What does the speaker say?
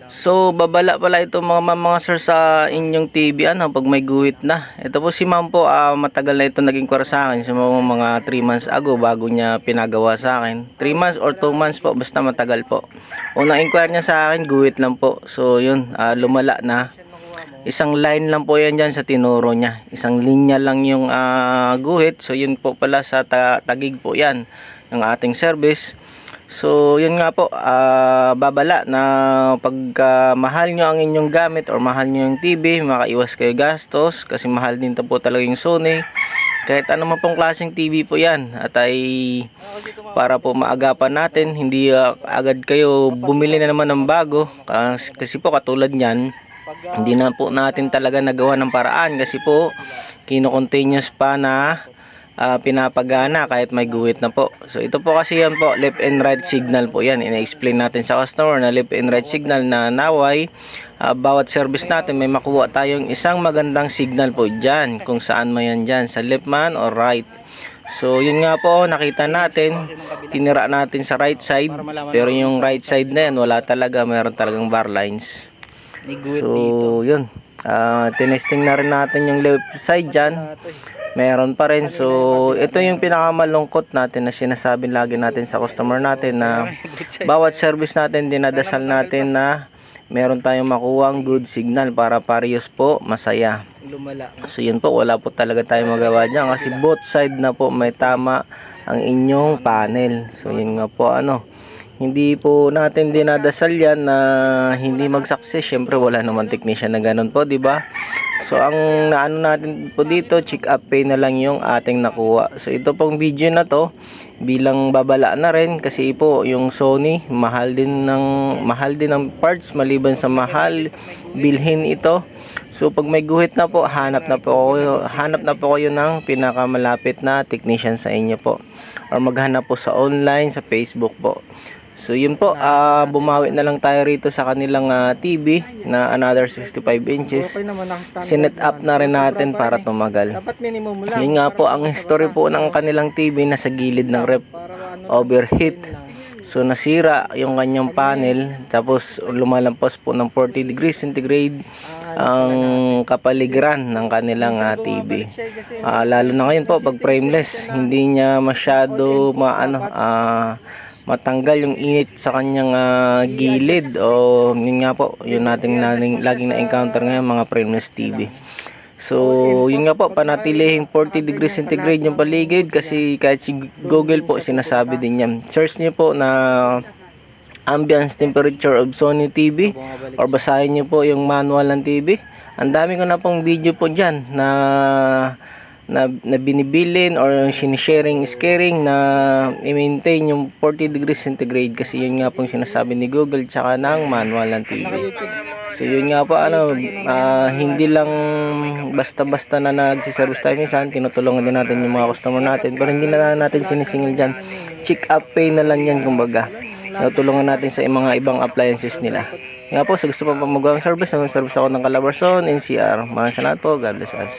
So, babala pala ito mga sir sa inyong TV pag may guhit na. Ito po si ma'am po, matagal na ito naging kwara sa akin. So, mga 3 months ago bago niya pinagawa sa akin. 3 months or 2 months po, basta matagal po. Unang inquire niya sa akin, guhit lang po. So, yun, lumala na. Isang line lang po yan dyan sa tinuro niya. Isang linya lang yung guhit. So, yun po pala sa tagig po yan, yung ating service. So, yun nga po, babala na pagka mahal nyo ang inyong gamit or mahal nyo yung TV, makaiwas kayo gastos kasi mahal din po talaga yung Sony. Kahit ano man pong klaseng TV po yan at ay para po maagapan natin, hindi agad kayo bumili na naman ng bago kasi po katulad nyan, hindi na po natin talaga nagawa ng paraan kasi po kino-continuous pa na pinapagana kahit may guhit na po. So ito po kasi yan po, left and right signal po yan. Ina-explain natin sa customer na left and right signal na naway bawat service natin may makuha tayong isang magandang signal po dyan kung saan man yan dyan, sa left man or right. So yun nga po, nakita natin, tinira natin sa right side, pero yung right side na yan wala talaga, meron talagang bar lines. So yun, tinesting na rin natin yung left side dyan, meron pa rin. So ito yung pinakamalungkot natin na sinasabi lagi natin sa customer natin na bawat service natin dinadasal natin na meron tayong makuwang good signal para parehas po masaya. So yun po, wala po talaga tayong magawa dyan kasi both side na po may tama ang inyong panel. So yun nga po, hindi po natin dinadasal yan na hindi mag-success. Syempre wala naman technician na ganun po, di ba? So ang naano natin po dito, check up pay na lang yung ating nakuha. So ito pong video na to bilang babala na rin kasi po yung Sony mahal din ng parts, maliban sa mahal bilhin ito. So pag may guhit na po, hanap na po kayo ng pinakamalapit na technician sa inyo po, or maghanap po sa online, sa Facebook po. So yun po, bumawi na lang tayo rito sa kanilang TV na another 65 inches. Sinet up na rin natin para tumagal. Yun nga po, ang history po ng kanilang TV nasa gilid ng rep, overheat. So nasira yung kanyang panel, tapos lumalampas po ng 40 degrees centigrade ang kapaligiran ng kanilang TV. Lalo na ngayon po pag frameless, hindi niya masyado matanggal yung init sa kanyang gilid, o yun nga po, yun nating laging na-encounter ngayon mga frameless TV. So yun nga po, panatilihin 40 degrees centigrade yung paligid kasi kahit si Google po sinasabi din yan. Search niyo po na ambience temperature of Sony TV or basahin niyo po yung manual ng TV. Ang dami ko na pong video po dyan na binibilin or sinisharing, scaring na i-maintain yung 40 degrees centigrade kasi yun nga pong sinasabi ni Google tsaka ng manual ng TV. So yun nga po, hindi lang basta-basta na nagsiservice tayo minsan, tinutulungan din natin yung mga customer natin, pero hindi na natin sinisingil dyan. Check up pay na lang yan, kumbaga. Natulungan natin sa mga ibang appliances nila. Nga po, sa gusto pa magawa ng service ako ng Calabarzon, NCR. Maraming salamat po. God bless us.